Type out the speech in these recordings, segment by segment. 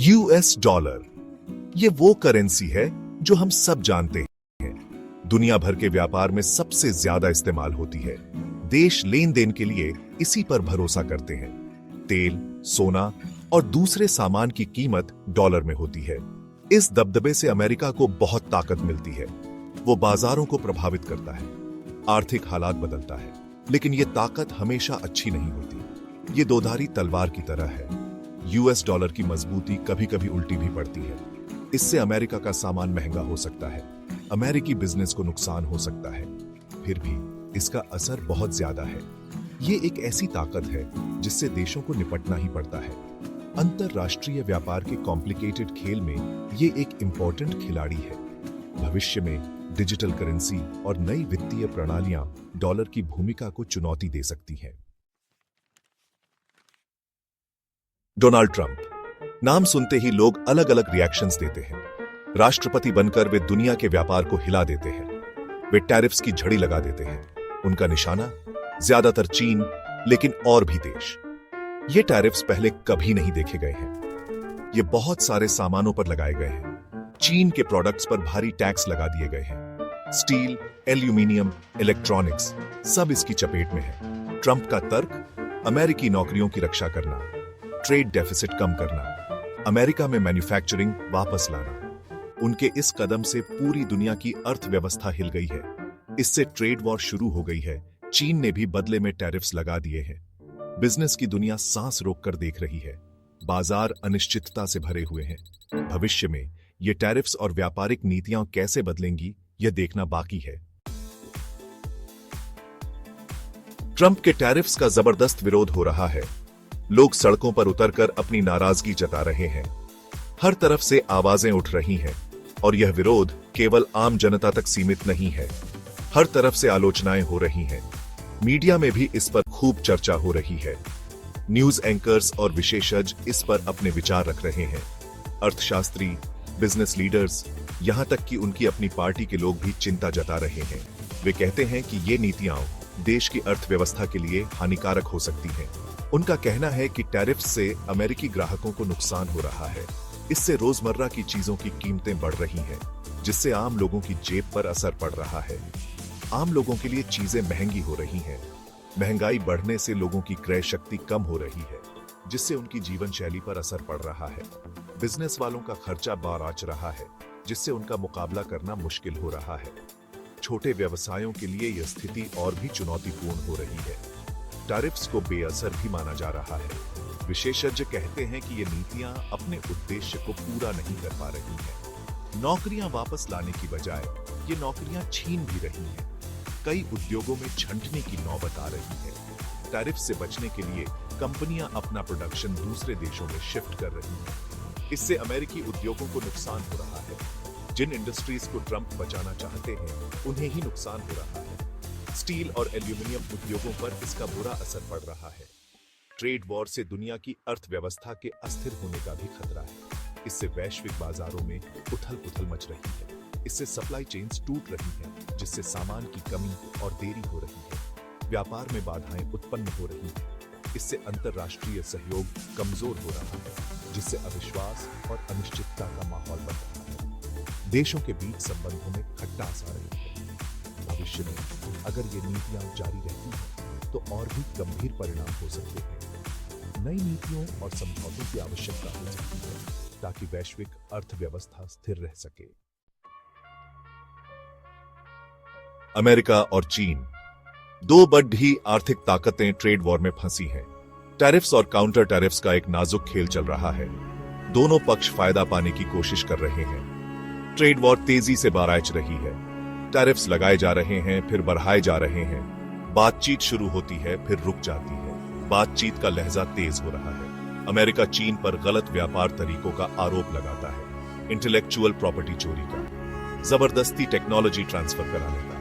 US dollar, ये वो currency है जो हम सब जानते हैं, दुनिया भर के व्यापार में सबसे ज्यादा इस्तेमाल होती है। देश लेन देन के लिए इसी पर भरोसा करते हैं। तेल, सोना और दूसरे सामान की कीमत डॉलर में होती है। इस दबदबे से अमेरिका को बहुत ताकत मिलती है। वो बाजारों को प्रभावित करता है, आर्थिक हालात बदलता है, लेकिन ये ताकत हमेशा अच्छी नहीं होती। ये दोधारी तलवार की तरह है। यूएस डॉलर की मजबूती कभी कभी उल्टी भी पड़ती है। इससे अमेरिका का सामान महंगा हो सकता है, अमेरिकी बिजनेस को नुकसान हो सकता है। फिर भी इसका असर बहुत ज्यादा है। ये एक ऐसी ताकत है जिससे देशों को निपटना ही पड़ता है। अंतरराष्ट्रीय व्यापार के कॉम्प्लिकेटेड खेल में ये एक इंपॉर्टेंट खिलाड़ी है। भविष्य में डिजिटल करेंसी और नई वित्तीय प्रणालियां डॉलर की भूमिका को चुनौती दे सकती हैं। डोनाल्ड ट्रंप, नाम सुनते ही लोग अलग अलग रिएक्शंस देते हैं। राष्ट्रपति बनकर वे दुनिया के व्यापार को हिला देते हैं। वे टैरिफ्स की झड़ी लगा देते हैं। उनका निशाना ज्यादातर चीन, लेकिन और भी देश। ये टैरिफ्स पहले कभी नहीं देखे गए हैं। ये बहुत सारे सामानों पर लगाए गए हैं। चीन के प्रोडक्ट्स पर भारी टैक्स लगा दिए गए हैं। स्टील, एल्यूमिनियम, इलेक्ट्रॉनिक्स सब इसकी चपेट में है। ट्रंप का तर्क, अमेरिकी नौकरियों की रक्षा करना, ट्रेड डेफिसिट कम करना, अमेरिका में मैन्युफैक्चरिंग वापस लाना। उनके इस कदम से पूरी दुनिया की अर्थव्यवस्था हिल गई है। इससे ट्रेड वॉर शुरू हो गई है। चीन ने भी बदले में टैरिफ्स लगा दिए हैं। बिजनेस की दुनिया सांस रोककर देख रही है। बाजार अनिश्चितता से भरे हुए हैं। भविष्य में ये टैरिफ्स और व्यापारिक नीतियां कैसे बदलेंगी, यह देखना बाकी है। ट्रंप के टैरिफ्स का जबरदस्त विरोध हो रहा है। लोग सड़कों पर उतरकर अपनी नाराजगी जता रहे हैं। हर तरफ से आवाजें उठ रही हैं और यह विरोध केवल आम जनता तक सीमित नहीं है। हर तरफ से आलोचनाएं हो रही हैं। मीडिया में भी इस पर खूब चर्चा हो रही है। न्यूज एंकर्स और विशेषज्ञ इस पर अपने विचार रख रहे हैं। अर्थशास्त्री, बिजनेस लीडर्स, यहां तक कि उनकी अपनी पार्टी के लोग भी चिंता जता रहे हैं। वे कहते हैं कि ये नीतियां देश की अर्थव्यवस्था के लिए हानिकारक हो सकती हैं। उनका कहना है कि टैरिफ्स से अमेरिकी ग्राहकों को नुकसान हो रहा है। इससे रोजमर्रा की चीजों की कीमतें बढ़ रही हैं, जिससे आम लोगों की जेब पर असर पड़ रहा है। आम लोगों के लिए चीजें महंगी हो रही हैं। महंगाई बढ़ने से लोगों की क्रय शक्ति कम हो रही है, जिससे उनकी जीवन शैली पर असर पड़ रहा है। बिजनेस वालों का खर्चा बार आच रहा है, जिससे उनका मुकाबला करना मुश्किल हो रहा है। छोटे व्यवसायों के लिए यह स्थिति और भी चुनौतीपूर्ण हो रही है। टैरिफ्स को बेअसर भी माना जा रहा है। विशेषज्ञ कहते हैं कि ये नीतियां अपने उद्देश्य को पूरा नहीं कर पा रही हैं। नौकरियां वापस लाने की बजाय ये नौकरियां छीन भी रही हैं। कई उद्योगों में छंटने की नौबत आ रही है। टैरिफ से बचने के लिए कंपनियां अपना प्रोडक्शन दूसरे देशों में शिफ्ट कर रही हैं। इससे अमेरिकी उद्योगों को नुकसान हो रहा है। जिन इंडस्ट्रीज को ट्रंप बचाना चाहते हैं, उन्हें ही नुकसान हो रहा है। स्टील और एल्यूमिनियम उद्योगों पर इसका बुरा असर पड़ रहा है। ट्रेड वॉर से दुनिया की अर्थव्यवस्था के अस्थिर होने का भी खतरा है। इससे वैश्विक बाजारों में उथल-पुथल मच रही है। इससे सप्लाई चेन्स टूट रही हैं, जिससे सामान की कमी और देरी हो रही है। व्यापार में बाधाएं उत्पन्न हो रही हैं। इससे अंतरराष्ट्रीय सहयोग कमजोर हो रहा है, जिससे अविश्वास और अनिश्चितता का माहौल बन रहा है। देशों के बीच संबंधों में खटास आ रही है। भविष्य में अगर ये नीतियां जारी रहती हैं, तो और भी गंभीर परिणाम हो सकते हैं। नई नीतियों और समझौतों की आवश्यकता हो सकती है, ताकि वैश्विक अर्थव्यवस्था स्थिर रह सके। अमेरिका और चीन, दो बड़ी आर्थिक ताकतें ट्रेड वॉर में फंसी हैं। टैरिफ्स और काउंटर टैरिफ्स का एक नाजुक खेल चल रहा है। दोनों पक्ष फायदा पाने की कोशिश कर रहे हैं। ट्रेड वॉर तेजी से बाराच रही है। टैरिफ्स लगाए जा रहे हैं, फिर बढ़ाए जा रहे हैं। बातचीत शुरू होती है, फिर रुक जाती है। बातचीत का लहजा तेज हो रहा है। अमेरिका चीन पर गलत व्यापार तरीकों का आरोप लगाता है। इंटेलेक्चुअल प्रॉपर्टी चोरी का, जबरदस्ती टेक्नोलॉजी ट्रांसफर कराने का,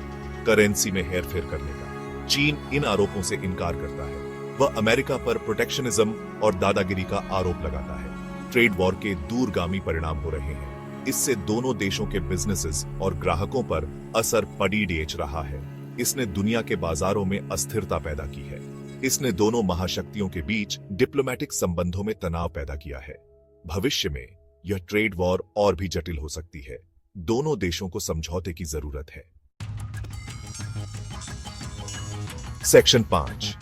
करेंसी में हेरफेर करने का। चीन इन आरोपों से इनकार करता है। वह अमेरिका पर प्रोटेक्शनिज्म और दादागिरी का आरोप लगाता है। ट्रेड वॉर के दूरगामी परिणाम हो रहे हैं। इससे दोनों देशों के बिजनेसेस और ग्राहकों पर असर पड़ी डेच रहा है। इसने दुनिया के बाजारों में अस्थिरता पैदा की है। इसने दोनों महाशक्तियों के बीच डिप्लोमैटिक संबंधों में तनाव पैदा किया है। भविष्य में यह ट्रेड वॉर और भी जटिल हो सकती है। दोनों देशों को समझौते की जरूरत है। सेक्शन 5,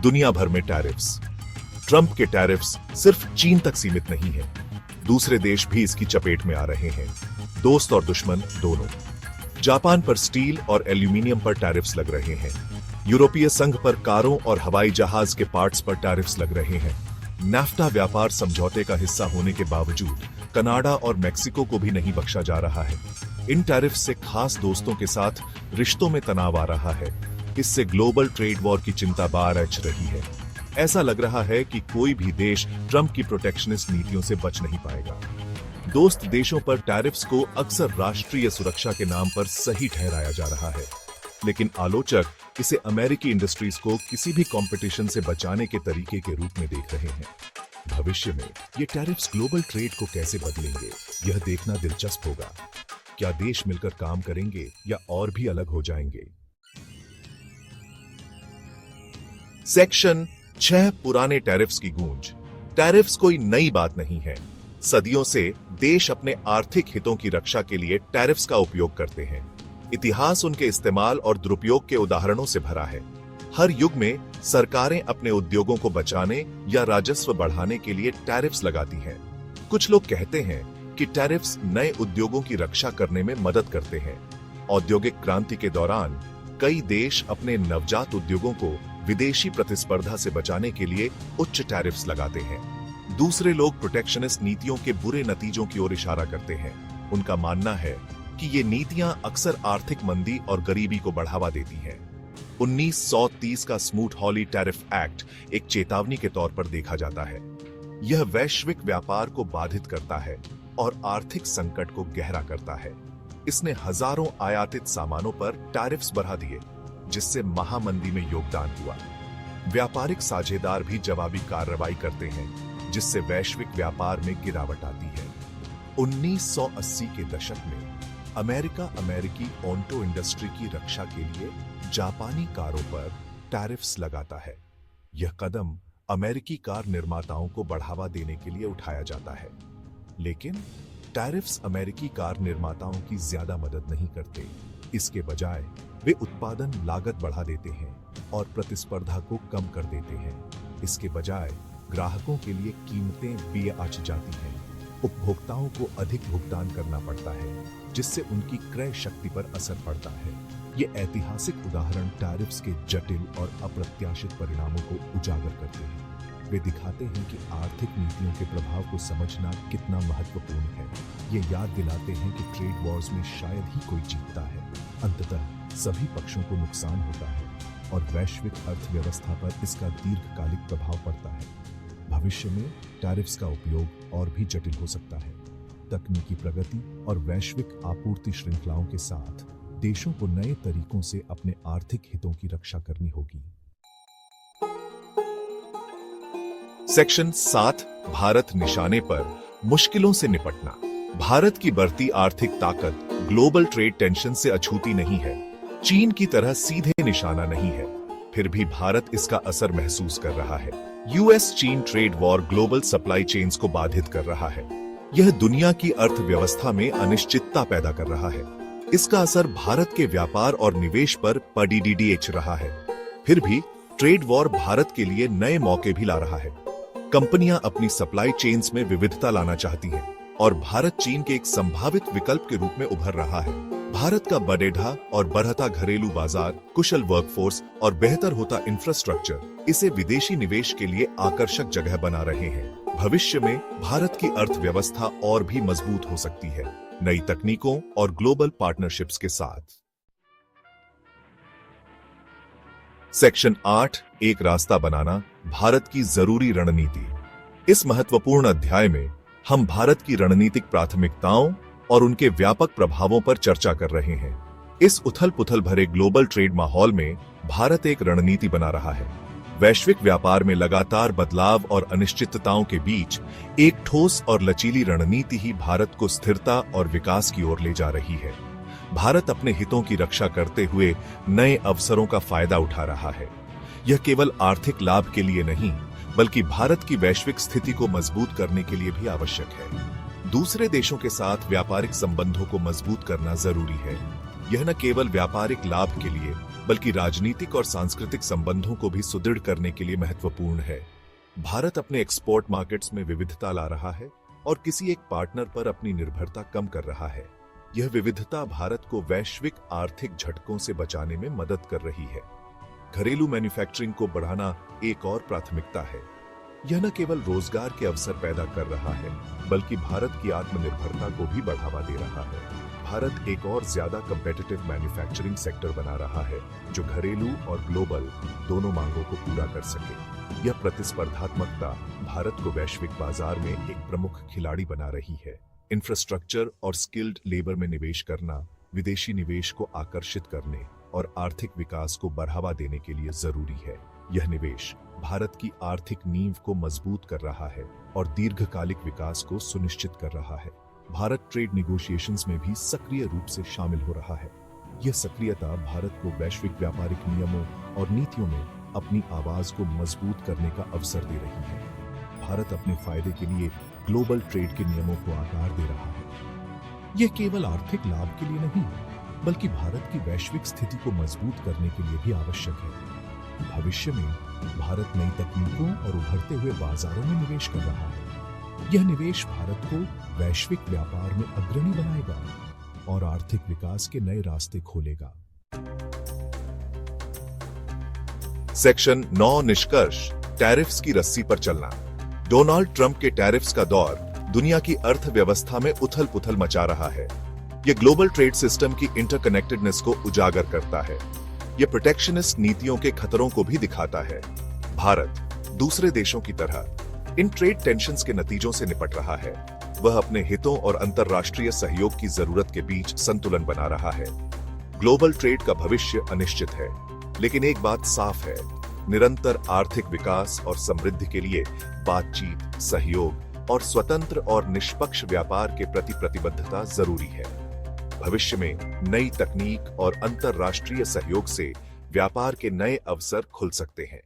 दुनिया भर में टैरिफ्स। ट्रंप के टैरिफ्स सिर्फ चीन तक सीमित नहीं है, दूसरे देश भी इसकी चपेट में आ रहे हैं, दोस्त और दुश्मन दोनों। जापान पर स्टील और एल्यूमिनियम पर टैरिफ्स लग रहे हैं। यूरोपीय संघ पर कारों और हवाई जहाज के पार्ट्स पर टैरिफ्स लग रहे हैं। नाफ्टा व्यापार समझौते का हिस्सा होने के बावजूद कनाडा और मेक्सिको को भी नहीं बख्शा जा रहा है। इन टैरिफ्स से खास दोस्तों के साथ रिश्तों में तनाव आ रहा है। इससे ग्लोबल ट्रेड वॉर की चिंता बारच रही है। ऐसा लग रहा है कि कोई भी देश ट्रंप की प्रोटेक्शनिस्ट नीतियों से बच नहीं पाएगा। दोस्त देशों पर टैरिफ्स को अक्सर राष्ट्रीय सुरक्षा के नाम पर सही ठहराया जा रहा है, लेकिन आलोचक इसे अमेरिकी इंडस्ट्रीज को किसी भी कंपटीशन से बचाने के तरीके के रूप में देख रहे हैं। भविष्य में ये टैरिफ्स ग्लोबल ट्रेड को कैसे बदलेंगे, यह देखना दिलचस्प होगा। क्या देश मिलकर काम करेंगे या और भी अलग हो जाएंगे? सेक्शन 6, पुराने टैरिफ्स की गूंज। टैरिफ्स कोई नई बात नहीं है। सदियों से देश अपने आर्थिक हितों की रक्षा के लिए टैरिफ्स का उपयोग करते हैं। इतिहास उनके इस्तेमाल और दुरुपयोग के उदाहरणों से भरा है। हर युग में सरकारें अपने उद्योगों को बचाने या राजस्व बढ़ाने के लिए टैरिफ्स लगाती हैं। कुछ लोग कहते हैं कि टैरिफ्स नए उद्योगों की रक्षा करने में मदद करते हैं। औद्योगिक क्रांति के दौरान कई देश अपने नवजात उद्योगों को विदेशी प्रतिस्पर्धा से बचाने के लिए उच्च टैरिफ्स लगाते हैं। दूसरे लोग प्रोटेक्शनिस्ट नीतियों के बुरे नतीजों की ओर इशारा करते हैं। उनका मानना है कि ये नीतियां अक्सर आर्थिक मंदी और गरीबी को बढ़ावा देती हैं। 1930 का स्मूथ-हॉली टैरिफ एक्ट एक चेतावनी के तौर पर देखा जाता है। यह वैश्विक व्यापार को बाधित करता है और आर्थिक संकट को गहरा करता है। इसने हजारों आयातित सामानों पर टैरिफ्स बढ़ा दिए, जिससे महामंदी में योगदान हुआ। व्यापारिक साझेदार भी जवाबी कार्रवाई करते हैं, जिससे वैश्विक व्यापार में गिरावट आती है। 1980 के दशक में अमेरिकी ऑटो इंडस्ट्री की रक्षा के लिए जापानी कारों पर टैरिफ्स लगाता है। यह कदम अमेरिकी कार निर्माताओं को बढ़ावा देने के लिए उठाया जाता है, लेकिन टैरिफ्स अमेरिकी कार निर्माताओं की ज्यादा मदद नहीं करते। इसके बजाय वे उत्पादन लागत बढ़ा देते हैं और प्रतिस्पर्धा को कम कर देते हैं। इसके बजाय ग्राहकों के लिए कीमतें भी आंच जाती हैं। उपभोक्ताओं को अधिक भुगतान करना पड़ता है, जिससे उनकी क्रय शक्ति पर असर पड़ता है। ये ऐतिहासिक उदाहरण टैरिफ्स के जटिल और अप्रत्याशित परिणामों को उजागर करते हैं। वे दिखाते हैं कि आर्थिक नीतियों के प्रभाव को समझना कितना महत्वपूर्ण है। ये याद दिलाते हैं कि ट्रेड वॉर्स में शायद ही कोई जीतता है। अंततः सभी पक्षों को नुकसान होता है और वैश्विक अर्थव्यवस्था पर इसका दीर्घकालिक प्रभाव पड़ता है। भविष्य में टैरिफ्स का उपयोग और भी जटिल हो सकता है। तकनीकी प्रगति और वैश्विक आपूर्ति श्रृंखलाओं के साथ देशों को नए तरीकों से अपने आर्थिक हितों की रक्षा करनी होगी। सेक्शन 7, भारत निशाने पर, मुश्किलों से निपटना। भारत की बढ़ती आर्थिक ताकत ग्लोबल ट्रेड टेंशन से अछूती नहीं है। चीन की तरह सीधे निशाना नहीं है, फिर भी भारत इसका असर महसूस कर रहा है। यूएस चीन trade war global supply chains को बाधित कर रहा है। यह दुनिया की अर्थव्यवस्था में अनिश्चितता पैदा कर रहा है। इसका असर भारत के व्यापार और निवेश पर पड़ीडीएच रहा है। फिर भी ट्रेड वॉर भारत के लिए नए मौके भी ला रहा है। कंपनियां अपनी सप्लाई चेन्स में विविधता लाना चाहती हैं और भारत चीन के एक संभावित विकल्प के रूप में उभर रहा है। भारत का बढ़ेढ़ा और बढ़ता घरेलू बाजार, कुशल वर्कफोर्स और बेहतर होता इंफ्रास्ट्रक्चर इसे विदेशी निवेश के लिए आकर्षक जगह बना रहे हैं। भविष्य में भारत की अर्थव्यवस्था और भी मजबूत हो सकती है, नई तकनीकों और ग्लोबल पार्टनरशिप्स के साथ। सेक्शन 8, एक रास्ता बनाना, भारत की जरूरी रणनीति। इस महत्वपूर्ण अध्याय में हम भारत की रणनीतिक प्राथमिकताओं और उनके व्यापक प्रभावों पर चर्चा कर रहे हैं। इस उथल-पुथल भरे ग्लोबल ट्रेड माहौल में भारत एक रणनीति बना रहा है। वैश्विक व्यापार में लगातार बदलाव और अनिश्चितताओं के बीच एक ठोस और लचीली रणनीति ही भारत को स्थिरता और विकास की ओर ले जा रही है। भारत अपने हितों की रक्षा करते हुए नए अवसरों का फायदा उठा रहा है। यह केवल आर्थिक लाभ के लिए नहीं, बल्कि भारत की वैश्विक स्थिति को मजबूत करने के लिए भी आवश्यक है। दूसरे देशों के साथ व्यापारिक संबंधों को मजबूत करना जरूरी है। यह न केवल व्यापारिक लाभ के लिए बल्कि राजनीतिक और सांस्कृतिक संबंधों को भी सुदृढ़ करने के लिए महत्वपूर्ण है। भारत अपने एक्सपोर्ट मार्केट्स में विविधता ला रहा है और किसी एक पार्टनर पर अपनी निर्भरता कम कर रहा है। यह विविधता भारत को वैश्विक आर्थिक झटकों से बचाने में मदद कर रही है। घरेलू मैन्युफैक्चरिंग को बढ़ाना एक और प्राथमिकता है। यह न केवल रोजगार के अवसर पैदा कर रहा है बल्कि भारत की आत्मनिर्भरता को भी बढ़ावा दे रहा है। भारत एक और ज्यादा कंपेटिटिव मैन्युफैक्चरिंग सेक्टर बना रहा है जो घरेलू और ग्लोबल दोनों मांगों को पूरा कर सके। यह प्रतिस्पर्धात्मकता भारत को वैश्विक बाजार में एक प्रमुख खिलाड़ी बना रही है। इंफ्रास्ट्रक्चर और स्किल्ड लेबर में निवेश करना विदेशी निवेश को आकर्षित करने और आर्थिक विकास को बढ़ावा देने के लिए जरूरी है। यह निवेश भारत की आर्थिक नींव को मजबूत कर रहा है और दीर्घकालिक विकास को सुनिश्चित कर रहा है। भारत ट्रेड निगोशिएशंस में भी सक्रिय रूप से शामिल हो रहा है। यह सक्रियता भारत को वैश्विक व्यापारिक नियमों और नीतियों में अपनी आवाज को मजबूत करने का अवसर दे रही है। भारत अपने फायदे के लिए ग्लोबल ट्रेड के नियमों को आकार दे रहा है। यह केवल आर्थिक लाभ के लिए नहीं बल्कि भारत की वैश्विक स्थिति को मजबूत करने के लिए भी आवश्यक है। भविष्य में भारत नई तकनीकों और उभरते हुए बाजारों में निवेश कर रहा है। यह निवेश भारत को वैश्विक व्यापार में अग्रणी बनाएगा और आर्थिक विकास के नए रास्ते खोलेगा। सेक्शन 9 निष्कर्ष, टैरिफ्स की रस्सी पर चलना। डोनाल्ड ट्रंप के टैरिफ्स का दौर दुनिया की अर्थव्यवस्था में उथल-पुथल मचा रहा है। यह ग्लोबल ट्रेड सिस्टम की इंटरकनेक्टेडनेस को उजागर करता है। यह प्रोटेक्शनिस्ट नीतियों के खतरों को भी दिखाता है। भारत दूसरे देशों की तरह इन ट्रेड टेंशन्स के नतीजों से निपट रहा है। वह अपने हितों और अंतर्राष्ट्रीय सहयोग की जरूरत के बीच संतुलन बना रहा है। ग्लोबल ट्रेड का भविष्य अनिश्चित है, लेकिन एक बात साफ है, निरंतर आर्थिक विकास और समृद्धि के लिए बातचीत, सहयोग और स्वतंत्र और निष्पक्ष व्यापार के प्रति प्रतिबद्धता जरूरी है। भविष्य में नई तकनीक और अंतर्राष्ट्रीय सहयोग से व्यापार के नए अवसर खुल सकते हैं।